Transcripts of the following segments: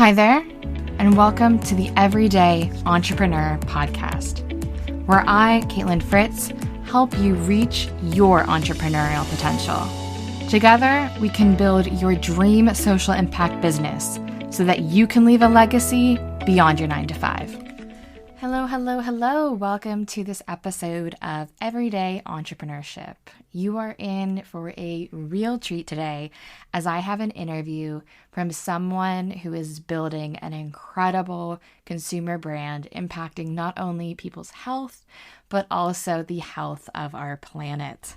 Hi there, and welcome to the Everyday Entrepreneur Podcast, where I, Kaitlin Fritz, help you reach your entrepreneurial potential. Together, we can build your dream social impact business so that you can leave a legacy beyond your 9-to-5. Hello. Welcome to this episode of Everyday Entrepreneurship. You are in for a real treat today as I have an interview from someone who is building an incredible consumer brand impacting not only people's health, but also the health of our planet.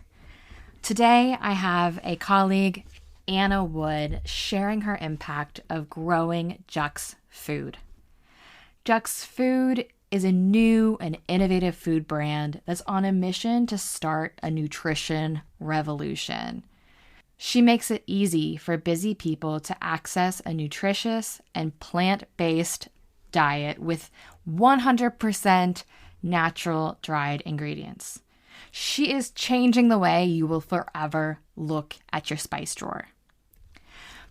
Today, I have a colleague, Anna Wood, sharing her impact of growing Jux Food. Jux Food is a new and innovative food brand that's on a mission to start a nutrition revolution. She makes it easy for busy people to access a nutritious and plant-based diet with 100% natural dried ingredients. She is changing the way you will forever look at your spice drawer.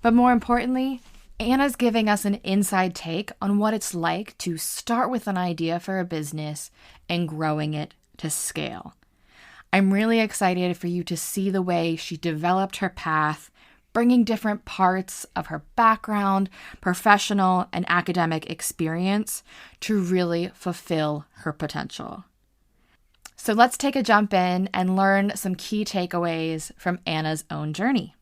But more importantly, Anna's giving us an inside take on what it's like to start with an idea for a business and growing it to scale. I'm really excited for you to see the way she developed her path, bringing different parts of her background, professional, and academic experience to really fulfill her potential. So let's take a jump in and learn some key takeaways from Anna's own journey.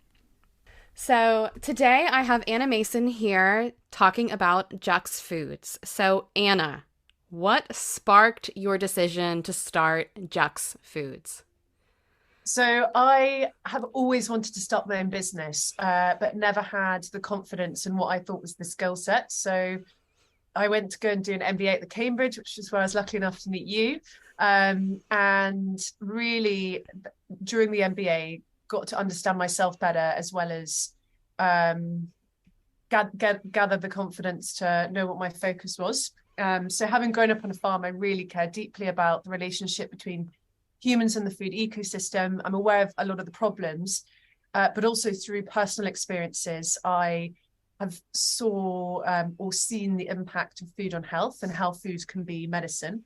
So today I have Anna Mason here talking about Jux Foods. So Anna, what sparked your decision to start Jux Foods? So I have always wanted to start my own business, but never had the confidence in what I thought was the skill set. So I went to go and do an MBA at the Cambridge, which is where I was lucky enough to meet you. And really, during the MBA, got to understand myself better, as well as gather the confidence to know what my focus was. So having grown up on a farm, I really care deeply about the relationship between humans and the food ecosystem. I'm aware of a lot of the problems, but also through personal experiences, I have seen the impact of food on health and how food can be medicine.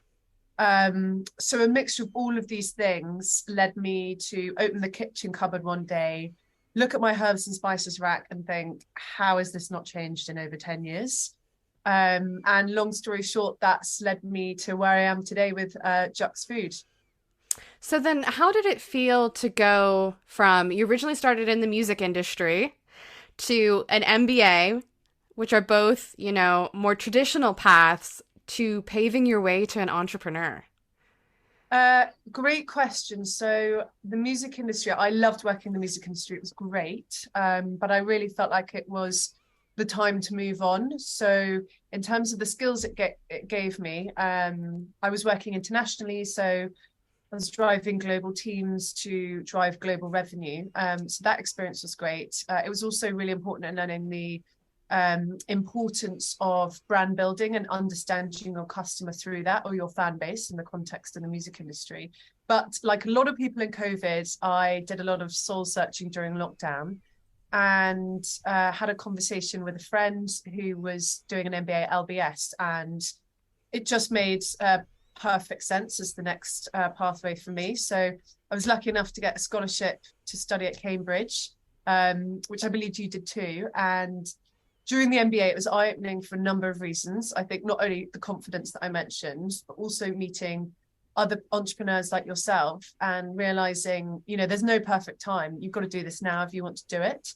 So a mixture of all of these things led me to open the kitchen cupboard one day, look at my herbs and spices rack and think, how has this not changed in over 10 years? And long story short, that's led me to where I am today with Jux Food. So then how did it feel to go from, you originally started in the music industry, to an MBA, which are both, more traditional paths, to paving your way to an entrepreneur? Great question. So the music industry, I loved working in the music industry. It was great. But I really felt like it was the time to move on. So in terms of the skills it gave me, I was working internationally. So I was driving global teams to drive global revenue. So that experience was great. It was also really important in learning the importance of brand building and understanding your customer through that, or your fan base in the context of the music industry. But like a lot of people in COVID, I did a lot of soul searching during lockdown, and had a conversation with a friend who was doing an MBA at LBS, and it just made perfect sense as the next pathway for me. So I was lucky enough to get a scholarship to study at Cambridge, which I believe you did too. And during the MBA, it was eye-opening for a number of reasons. I think not only the confidence that I mentioned, but also meeting other entrepreneurs like yourself and realizing, there's no perfect time. You've got to do this now if you want to do it.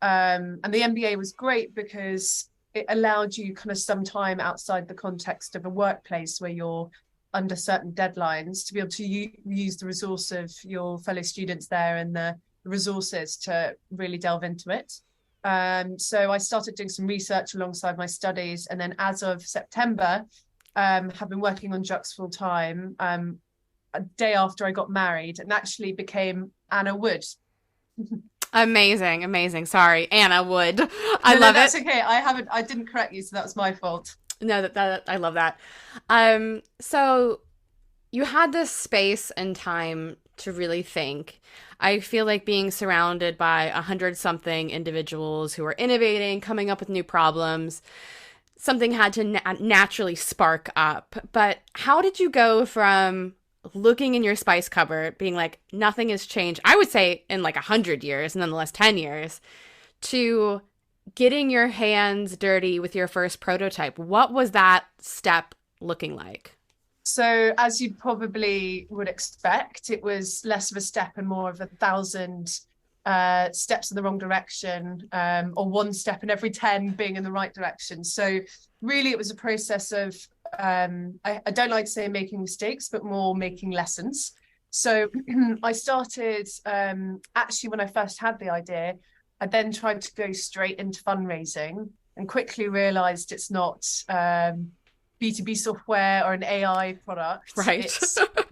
And the MBA was great because it allowed you kind of some time outside the context of a workplace where you're under certain deadlines to be able to use the resource of your fellow students there and the resources to really delve into it. So I started doing some research alongside my studies, and then as of September, have been working on Jux full time, a day after I got married, and actually became Anna Wood. Amazing. Sorry, Anna Wood. I love that's it. Okay. I didn't correct you, so that was my fault. No, that I love that. So you had this space and time to really think. I feel like being surrounded by 100-something individuals who are innovating, coming up with new problems, something had to naturally spark up. But how did you go from looking in your spice cupboard, being like, nothing has changed, I would say in like 100 years, and then the last 10 years, to getting your hands dirty with your first prototype? What was that step looking like? So, as you probably would expect, it was less of a step and more of 1,000 steps in the wrong direction, or one step in every 10 being in the right direction. So, really, it was a process of, I don't like to say making mistakes, but more making lessons. So, I started, actually, when I first had the idea, I then tried to go straight into fundraising and quickly realized it's not B2B software or an AI product. Right.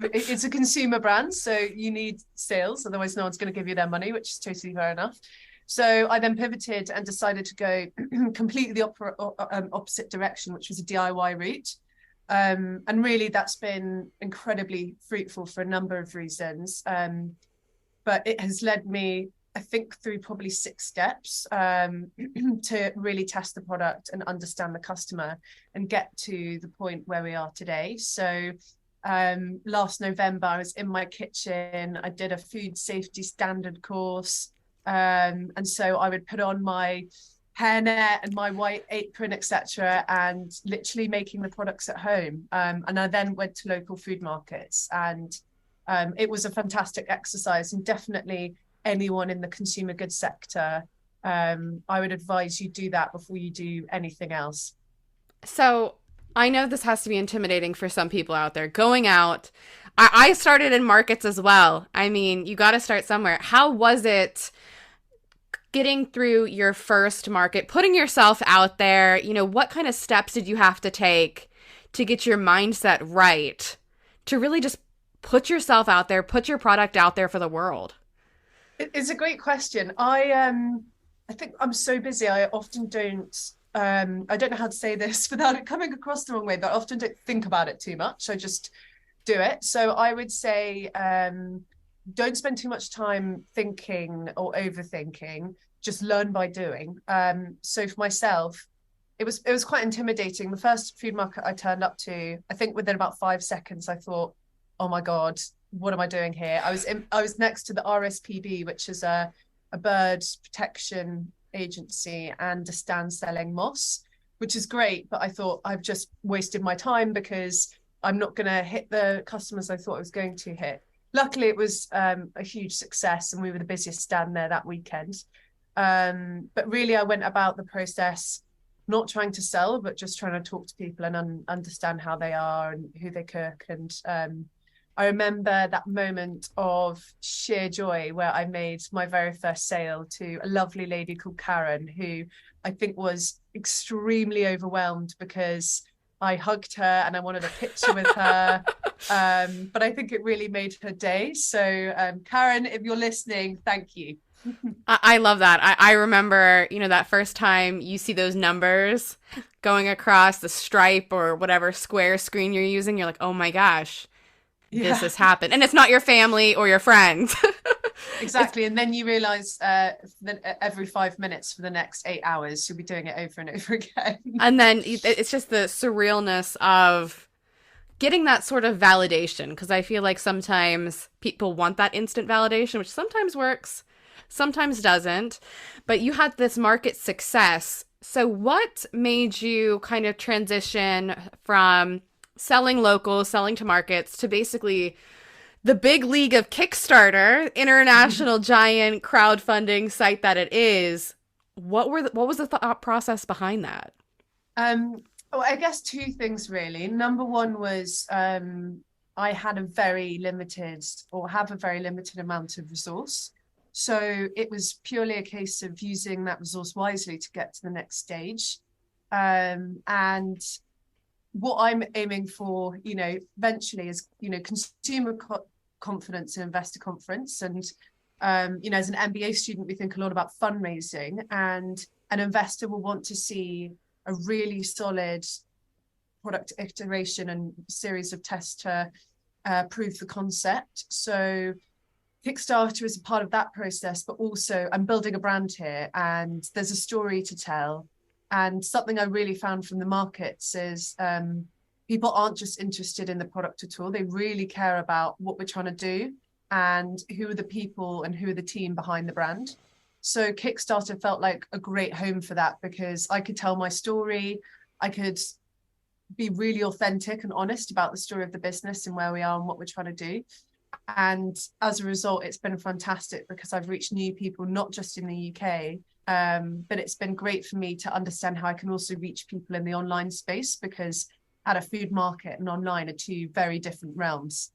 It's a consumer brand, so you need sales, otherwise no one's going to give you their money, which is totally fair enough. So I then pivoted and decided to go completely the opposite direction, which was a DIY route. And really that's been incredibly fruitful for a number of reasons. But it has led me, I think, through probably 6 steps to really test the product and understand the customer and get to the point where we are today. So last November, I was in my kitchen. I did a food safety standard course. And so I would put on my hairnet and my white apron, etc., and literally making the products at home. And I then went to local food markets, and it was a fantastic exercise, and definitely anyone in the consumer goods sector, I would advise you do that before you do anything else. So I know this has to be intimidating for some people out there going out. I started in markets as well. I mean, you got to start somewhere. How was it getting through your first market, putting yourself out there? You know, what kind of steps did you have to take to get your mindset right, to really just put yourself out there, put your product out there for the world? It's a great question. I think I'm so busy. I often don't. I don't know how to say this without it coming across the wrong way, but I often don't think about it too much. I just do it. So I would say, don't spend too much time thinking or overthinking. Just learn by doing. So for myself, it was quite intimidating. The first food market I turned up to, I think within about 5 seconds, I thought, oh my God, what am I doing here? I was next to the RSPB, which is a bird protection agency, and a stand selling moss, which is great. But I thought I've just wasted my time because I'm not going to hit the customers I thought I was going to hit. Luckily, it was a huge success, and we were the busiest stand there that weekend. But really, I went about the process not trying to sell, but just trying to talk to people and understand how they are and who they cook. And I remember that moment of sheer joy where I made my very first sale to a lovely lady called Karen, who I think was extremely overwhelmed because I hugged her and I wanted a picture with her. But I think it really made her day. So Karen, if you're listening, thank you. I love that. I remember, you know, that first time you see those numbers going across the Stripe or whatever square screen you're using, you're like, oh my gosh. This has happened. And it's not your family or your friends. Exactly. And then you realize that every 5 minutes for the next 8 hours, you'll be doing it over and over again. And then it's just the surrealness of getting that sort of validation. Because I feel like sometimes people want that instant validation, which sometimes works, sometimes doesn't. But you had this market success. So what made you kind of transition from selling local, selling to markets, to basically the big league of Kickstarter, international giant crowdfunding site that it is? What was the thought process behind that? Well, I guess 2 things really. Number one was I had a very limited, or have a very limited amount of resource. So it was purely a case of using that resource wisely to get to the next stage. And what I'm aiming for, you know, eventually is, you know, consumer confidence and investor confidence. And, you know, as an MBA student, we think a lot about fundraising, and an investor will want to see a really solid product iteration and series of tests to prove the concept. So Kickstarter is a part of that process, but also I'm building a brand here, and there's a story to tell. And something I really found from the markets is people aren't just interested in the product at all. They really care about what we're trying to do and who are the people and who are the team behind the brand. So Kickstarter felt like a great home for that, because I could tell my story. I could be really authentic and honest about the story of the business and where we are and what we're trying to do. And as a result, it's been fantastic because I've reached new people, not just in the UK, but it's been great for me to understand how I can also reach people in the online space, because at a food market and online are two very different realms.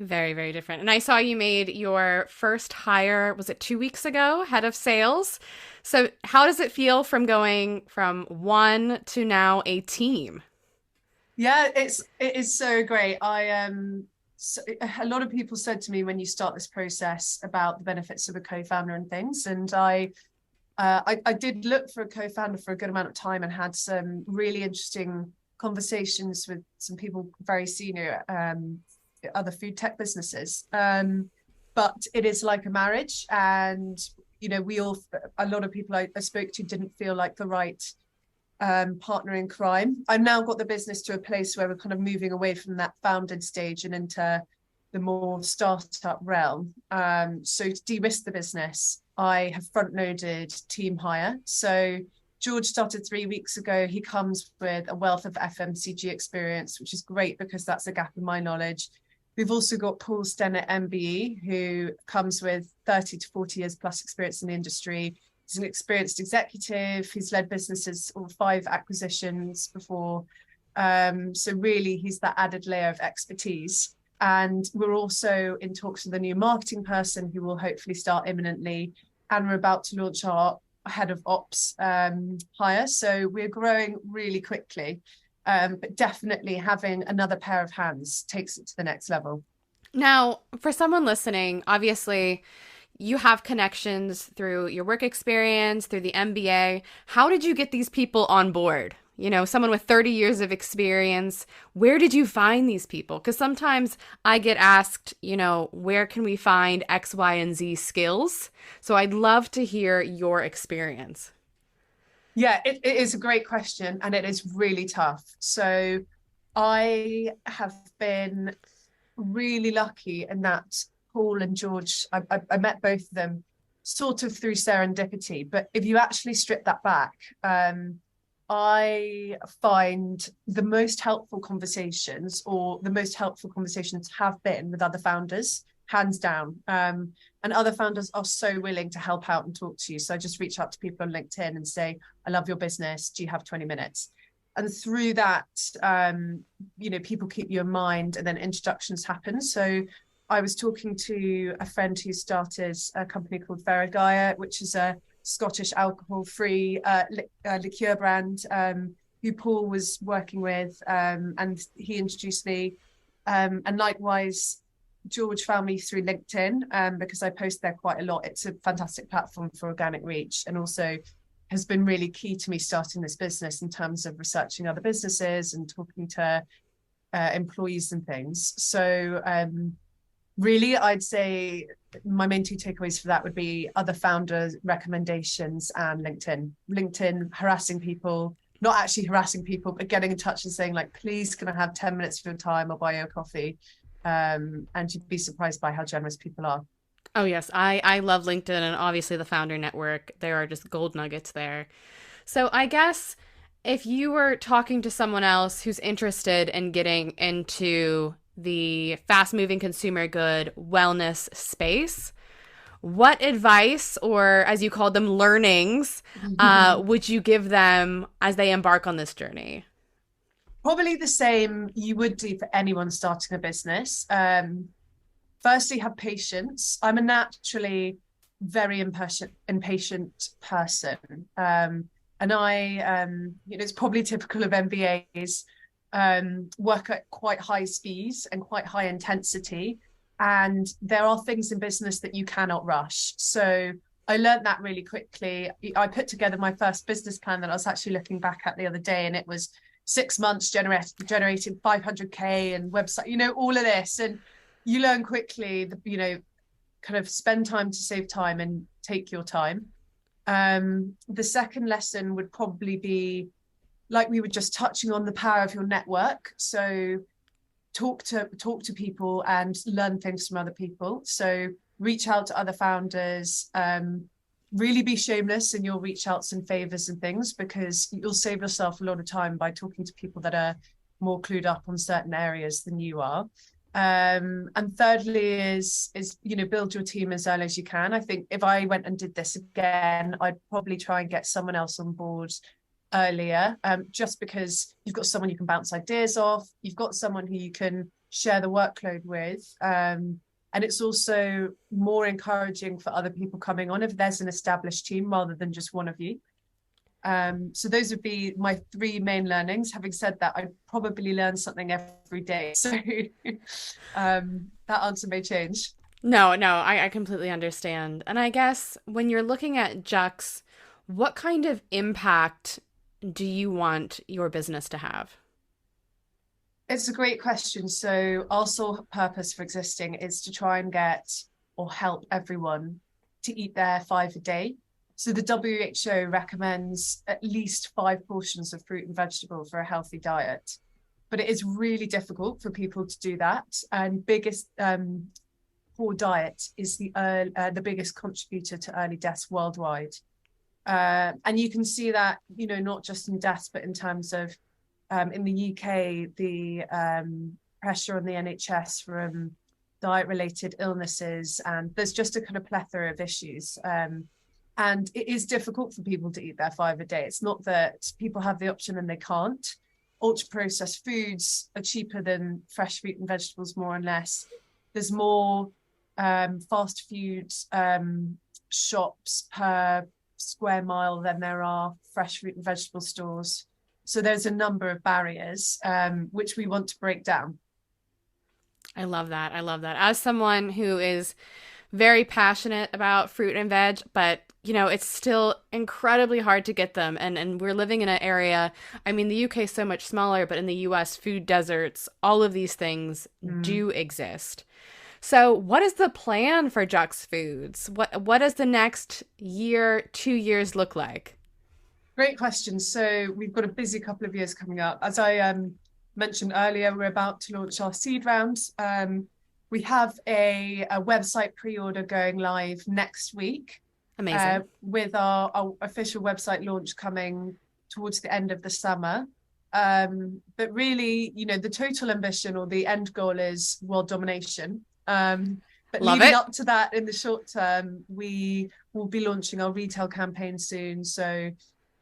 Very, very different. And I saw you made your first hire, was it 2 weeks ago, head of sales? So how does it feel from going from one to now a team? Yeah, it is so great. So a lot of people said to me when you start this process about the benefits of a co-founder and things, and I did look for a co-founder for a good amount of time and had some really interesting conversations with some people very senior, other food tech businesses. But it is like a marriage, and a lot of people I spoke to didn't feel like the right partner in crime. I've now got the business to a place where we're kind of moving away from that founded stage and into the more startup realm. So to de-risk the business, I have front-loaded team hire. So George started 3 weeks ago. He comes with a wealth of FMCG experience, which is great because that's a gap in my knowledge. We've also got Paul Stennett, MBE, who comes with 30 to 40 years plus experience in the industry. He's an experienced executive. He's led businesses or 5 acquisitions before. So really, he's that added layer of expertise. And we're also in talks with a new marketing person who will hopefully start imminently. And we're about to launch our head of ops hire. So we're growing really quickly. But definitely having another pair of hands takes it to the next level. Now, for someone listening, obviously, you have connections through your work experience, through the MBA. How did you get these people on board? You know, someone with 30 years of experience, where did you find these people? Because sometimes I get asked, where can we find X, Y, and Z skills? So I'd love to hear your experience. Yeah, it is a great question, and it is really tough. So I have been really lucky in that Paul and George, I met both of them sort of through serendipity. But if you actually strip that back, I find the most helpful conversations have been with other founders, hands down. And other founders are so willing to help out and talk to you. So I just reach out to people on LinkedIn and say, I love your business. Do you have 20 minutes? And through that, people keep you in mind, and then introductions happen. So I was talking to a friend who started a company called Ferragaya, which is a Scottish alcohol-free liqueur brand, who Paul was working with, and he introduced me. And likewise, George found me through LinkedIn because I post there quite a lot. It's a fantastic platform for organic reach, and also has been really key to me starting this business in terms of researching other businesses and talking to employees and things. So really, I'd say my main 2 takeaways for that would be other founders' recommendations and LinkedIn. LinkedIn, harassing people, not actually harassing people, but getting in touch and saying, like, please, can I have 10 minutes of your time? I'll buy you a coffee. And you'd be surprised by how generous people are. Oh, yes. I love LinkedIn, and obviously the Founder Network. There are just gold nuggets there. So I guess if you were talking to someone else who's interested in getting into the fast-moving consumer good wellness space, what advice, or as you called them, learnings, would you give them as they embark on this journey? Probably the same you would do for anyone starting a business. Firstly, have patience. I'm a naturally very impatient person. And I, it's probably typical of MBAs, work at quite high speeds and quite high intensity. And there are things in business that you cannot rush. So I learned that really quickly. I put together my first business plan that I was actually looking back at the other day, and it was 6 months generating 500K and website, all of this. And you learn quickly, kind of spend time to save time and take your time. The second lesson would probably be, like we were just touching on, the power of your network. So talk to people and learn things from other people. So reach out to other founders, really be shameless in your reach outs and favors and things, because you'll save yourself a lot of time by talking to people that are more clued up on certain areas than you are. And thirdly is build your team as early as you can. I think if I went and did this again, I'd probably try and get someone else on board earlier, just because you've got someone you can bounce ideas off, you've got someone who you can share the workload with, and it's also more encouraging for other people coming on if there's an established team rather than just one of you. So those would be my three main learnings. Having said that, I probably learn something every day, so that answer may change. No, I completely understand. And I guess when you're looking at Jux, what kind of impact do you want your business to have? It's a great question. So our sole purpose for existing is to try and get or help everyone to eat their 5 a day. So the WHO recommends at least 5 portions of fruit and vegetable for a healthy diet. But it is really difficult for people to do that. And biggest poor diet is the biggest contributor to early deaths worldwide. And you can see that, not just in deaths, but in terms of in the UK, the pressure on the NHS from diet-related illnesses, and there's just a kind of plethora of issues. And it is difficult for people to eat their 5 a day. It's not that people have the option and they can't. Ultra-processed foods are cheaper than fresh fruit and vegetables, more or less. There's more fast food shops per square mile than there are fresh fruit and vegetable stores. So there's a number of barriers which we want to break down. I love that. As someone who is very passionate about fruit and veg, but it's still incredibly hard to get them. And we're living in an area, I mean, the UK is so much smaller, but in the US, food deserts, all of these things do exist. So what is the plan for Jux Foods? What does the next year, 2 years look like? Great question. So we've got a busy couple of years coming up. As I mentioned earlier, we're about to launch our seed round. We have a website pre-order going live next week. Amazing. With our official website launch coming towards the end of the summer. But really, the total ambition or the end goal is world domination. But leading up to that, in the short term, we will be launching our retail campaign soon. So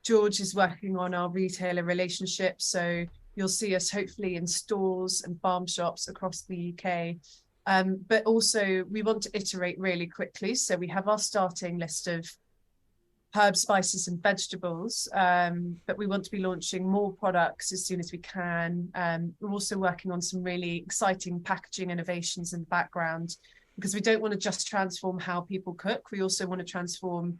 George is working on our retailer relationships. So you'll see us hopefully in stores and farm shops across the UK. But also we want to iterate really quickly. So we have our starting list of herbs, spices and vegetables, but we want to be launching more products as soon as we can. We're also working on some really exciting packaging innovations in the background, because we don't want to just transform how people cook. We also want to transform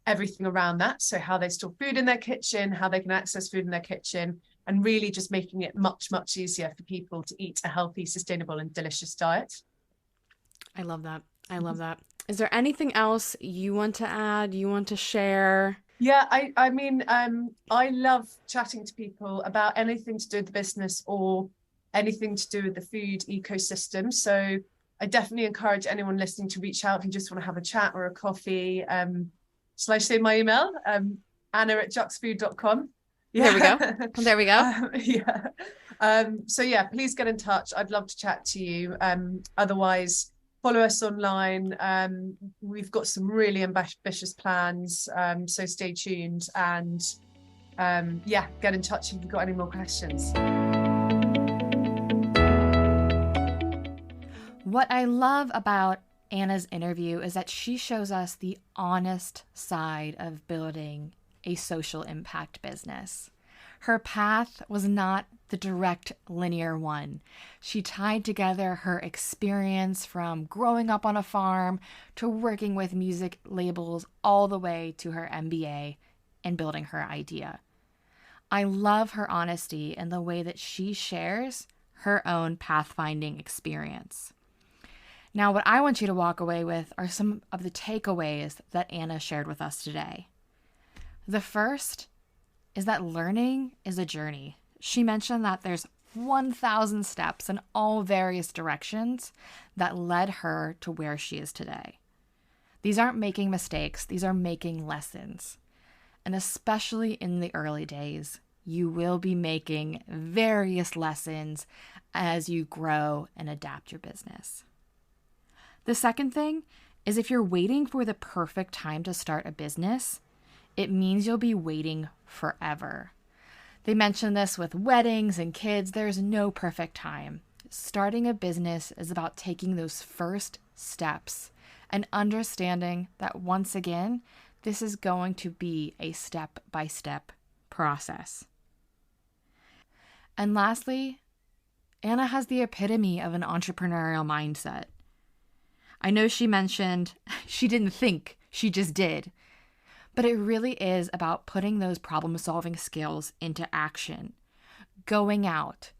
everything around that. So how they store food in their kitchen, how they can access food in their kitchen, and really just making it much, much easier for people to eat a healthy, sustainable and delicious diet. I love that. Is there anything else you want to add, you want to share? Yeah, I mean, I love chatting to people about anything to do with the business or anything to do with the food ecosystem. So I definitely encourage anyone listening to reach out if you just want to have a chat or a coffee. Shall I say my email? Anna@juxfood.com. Yeah. There we go. So yeah, please get in touch. I'd love to chat to you. Otherwise, follow us online. We've got some really ambitious plans. So stay tuned and get in touch if you've got any more questions. What I love about Anna's interview is that she shows us the honest side of building a social impact business. Her path was not the direct linear one. She tied together her experience from growing up on a farm to working with music labels all the way to her MBA and building her idea. I love her honesty and the way that she shares her own pathfinding experience. Now, what I want you to walk away with are some of the takeaways that Anna shared with us today. The first is that learning is a journey. She mentioned that there's 1,000 steps in all various directions that led her to where she is today. These aren't making mistakes, these are making lessons. And especially in the early days, you will be making various lessons as you grow and adapt your business. The second thing is if you're waiting for the perfect time to start a business, it means you'll be waiting forever. They mentioned this with weddings and kids. There's no perfect time. Starting a business is about taking those first steps and understanding that once again, this is going to be a step-by-step process. And lastly, Anna has the epitome of an entrepreneurial mindset. I know she mentioned she didn't think, she just did. But it really is about putting those problem-solving skills into action, going out,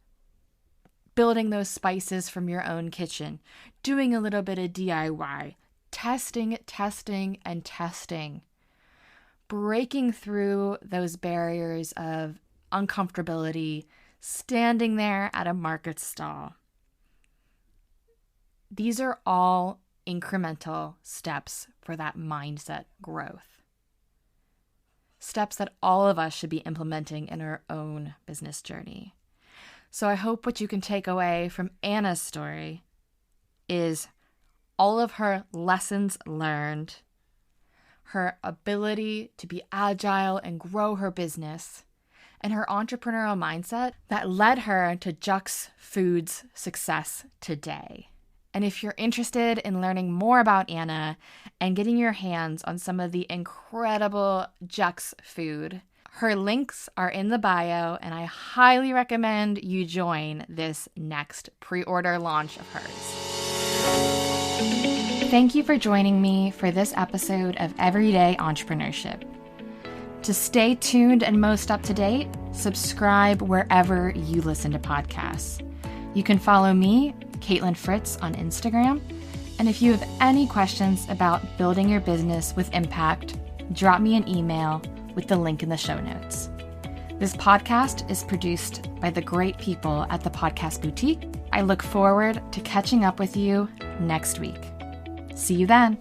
building those spices from your own kitchen, doing a little bit of DIY, testing, and testing, breaking through those barriers of uncomfortability, standing there at a market stall. These are all incremental steps for that mindset growth. Steps that all of us should be implementing in our own business journey. So I hope what you can take away from Anna's story is all of her lessons learned, her ability to be agile and grow her business, and her entrepreneurial mindset that led her to Jux Foods' success today. And if you're interested in learning more about Anna and getting your hands on some of the incredible Jux food, her links are in the bio, and I highly recommend you join this next pre-order launch of hers. Thank you for joining me for this episode of Everyday Entrepreneurship. To stay tuned and most up to date, subscribe wherever you listen to podcasts. You can follow me, Kaitlin Fritz, on Instagram. And if you have any questions about building your business with impact, drop me an email with the link in the show notes. This podcast is produced by the great people at the Podcast Boutique. I look forward to catching up with you next week. See you then.